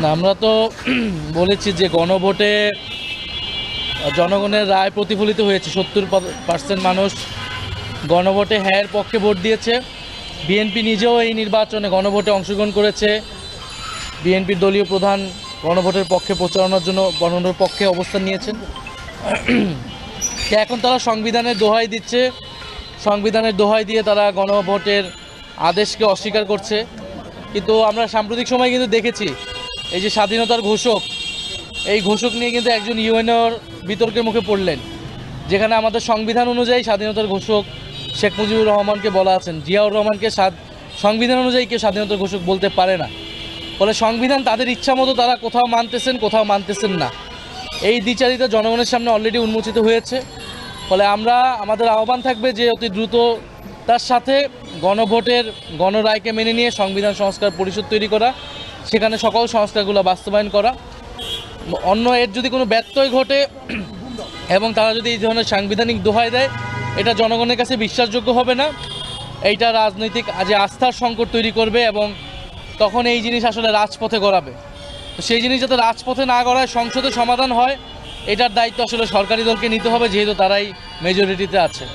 না, আমরা তো বলেছি যে গণভোটে জনগণের রায় প্রতিফলিত হয়েছে। 70% মানুষ গণভোটে হ্যাঁর পক্ষে ভোট দিয়েছে। বিএনপি নিজেও এই নির্বাচনে গণভোটে অংশগ্রহণ করেছে। বিএনপির দলীয় প্রধান গণভোটের পক্ষে প্রচারণার জন্য গণভোটের পক্ষে অবস্থান নিয়েছেন। এখন তারা সংবিধানের দোহাই দিচ্ছে, সংবিধানের দোহাই দিয়ে তারা গণভোটের আদেশকে অস্বীকার করছে। কিন্তু আমরা সাম্প্রতিক সময় কিন্তু দেখেছি এই যে স্বাধীনতার ঘোষক, এই ঘোষক নিয়ে কিন্তু একজন ইউএনওর বিতর্কের মুখে পড়লেন, যেখানে আমাদের সংবিধান অনুযায়ী স্বাধীনতার ঘোষক শেখ মুজিবুর রহমানকে বলা আছেন, জিয়াউর রহমানকে সংবিধান অনুযায়ী কেউ স্বাধীনতার ঘোষক বলতে পারে না। ফলে সংবিধান তাদের ইচ্ছা মতো তারা কোথাও মানতেছেন, কোথাও মানতেছেন না। এই দ্বিচারিতা জনগণের সামনে অলরেডি উন্মোচিত হয়েছে। ফলে আমরা আমাদের আহ্বান থাকবে যে অতি দ্রুত তার সাথে গণভোটের গণরায়কে মেনে নিয়ে সংবিধান সংস্কার পরিষদ তৈরি করা, সেখানে সকল সংস্কারগুলো বাস্তবায়ন করা। অন্য এর যদি কোনো ব্যত্যয় ঘটে এবং তারা যদি এই ধরনের সাংবিধানিক দোহাই দেয়, এটা জনগণের কাছে বিশ্বাসযোগ্য হবে না। এইটা রাজনৈতিক যে আস্থার সংকট তৈরি করবে এবং তখন এই জিনিস আসলে রাজপথে গড়াবে। তো সেই জিনিস যাতে রাজপথে না গড়ায়, সংসদে সমাধান হয়, এটার দায়িত্ব আসলে সরকারি দলকে নিতে হবে, যেহেতু তারাই মেজরিটিতে আছে।